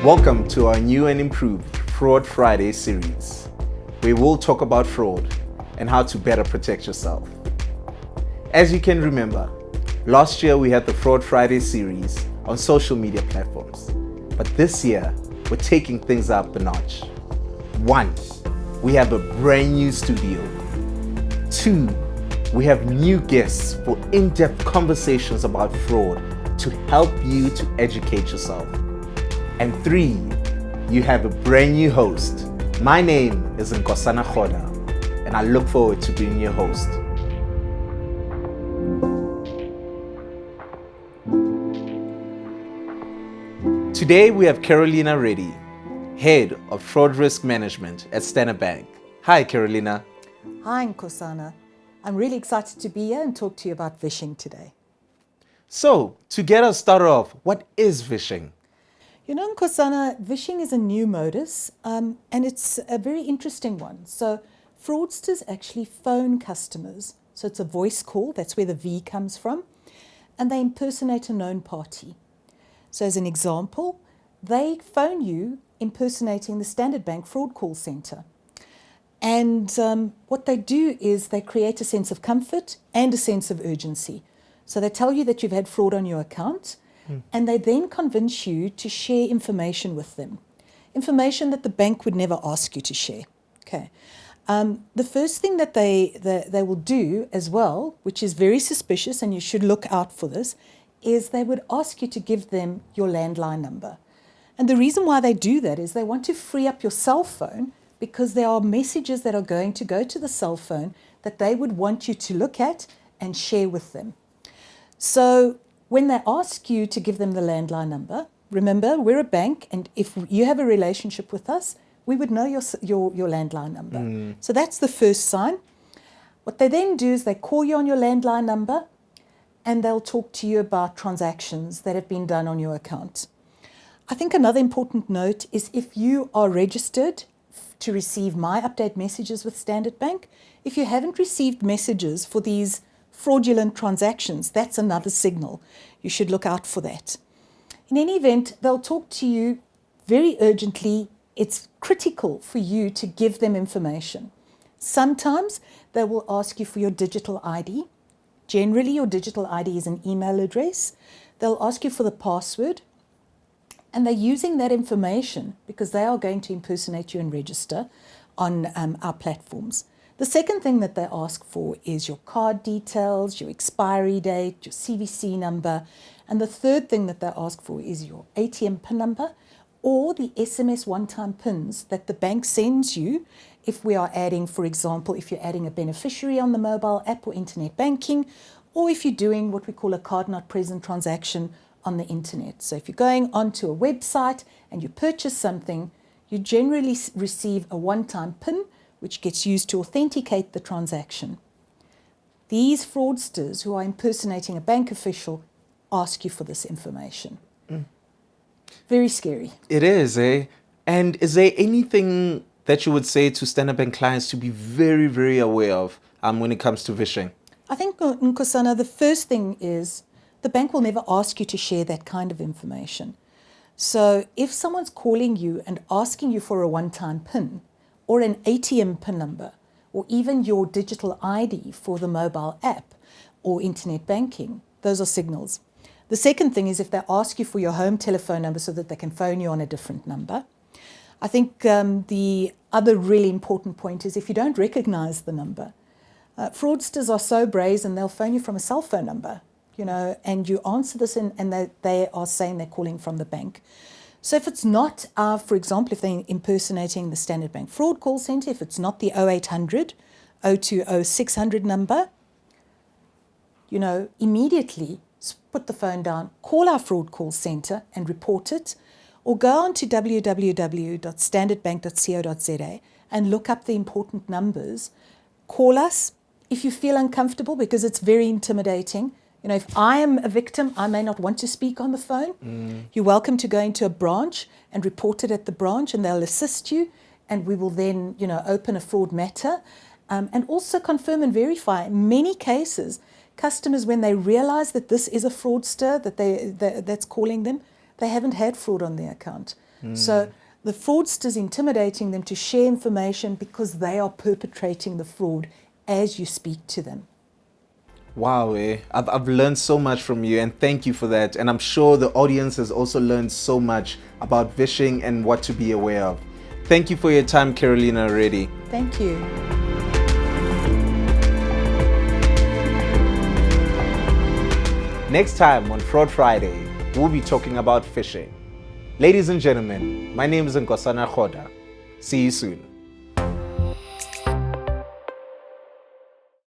Welcome to our new and improved Fraud Friday series, where we'll talk about fraud and how to better protect yourself. As you can remember, last year we had the Fraud Friday series on social media platforms, but this year we're taking things up a notch. 1, we have a brand new studio. 2, we have new guests for in-depth conversations about fraud to help you to educate yourself. And 3, you have a brand new host. My name is Nkosana Khoda, and I look forward to being your host. Today we have Carolina Reddy, Head of Fraud Risk Management at Standard Bank. Hi, Carolina. Hi, Nkosana. I'm really excited to be here and talk to you about Vishing today. So, to get us started off, what is Vishing? You know, Nkosana, Vishing is a new modus, and it's a very interesting one. So, fraudsters actually phone customers. So, it's a voice call, that's where the V comes from, and they impersonate a known party. So, as an example, they phone you impersonating the Standard Bank fraud call center. And what they do is they create a sense of comfort and a sense of urgency. So they tell you that you've had fraud on your account, and they then convince you to share information with them, information that the bank would never ask you to share. Okay. The first thing that they will do as well, which is very suspicious, and you should look out for this, is they would ask you to give them your landline number. And the reason why they do that is they want to free up your cell phone, because there are messages that are going to go to the cell phone that they would want you to look at and share with them. So when they ask you to give them the landline number, remember, we're a bank, and if you have a relationship with us, we would know your landline number. So that's the first sign. What they then do is they call you on your landline number, and they'll talk to you about transactions that have been done on your account. I think another important note is if you are registered to receive my update messages with Standard Bank, if you haven't received messages for these fraudulent transactions, that's another signal. You should look out for that. In any event, they'll talk to you very urgently. It's critical for you to give them information. Sometimes they will ask you for your digital ID. Generally, your digital ID is an email address. They'll ask you for the password. And they're using that information because they are going to impersonate you and register on our platforms. The second thing that they ask for is your card details, your expiry date, your CVC number. And the third thing that they ask for is your ATM PIN number or the SMS one-time PINs that the bank sends you if we are adding, for example, if you're adding a beneficiary on the mobile app or internet banking, or if you're doing what we call a card not present transaction on the internet. So if you're going onto a website and you purchase something, you generally receive a one-time PIN which gets used to authenticate the transaction. These fraudsters who are impersonating a bank official ask you for this information. Very scary. It is, eh? And is there anything that you would say to Standard Bank clients to be very, very aware of when it comes to Vishing? I think, Nkosana, the first thing is the bank will never ask you to share that kind of information. So if someone's calling you and asking you for a one-time PIN or an ATM PIN number or even your digital ID for the mobile app or internet banking, those are signals. The second thing is if they ask you for your home telephone number so that they can phone you on a different number. I think the other really important point is if you don't recognize the number. Fraudsters are so brazen, they'll phone you from a cell phone number. And you answer this and they are saying they're calling from the bank. So if it's not, for example, if they're impersonating the Standard Bank fraud call center, if it's not the 0800 020 600 number, immediately put the phone down, call our fraud call center and report it, or go on to www.standardbank.co.za and look up the important numbers. Call us if you feel uncomfortable because it's very intimidating. If I am a victim, I may not want to speak on the phone. You're welcome to go into a branch and report it at the branch, and they'll assist you. And we will then, open a fraud matter and also confirm and verify. In many cases, customers, when they realize that this is a fraudster that's calling them, they haven't had fraud on their account. So the fraudster's intimidating them to share information because they are perpetrating the fraud as you speak to them. Wow, I've learned so much from you, and thank you for that. And I'm sure the audience has also learned so much about vishing and what to be aware of. Thank you for your time, Carolina, already. Thank you. Next time on Fraud Friday, we'll be talking about phishing. Ladies and gentlemen, my name is Nkosana Khoda. See you soon.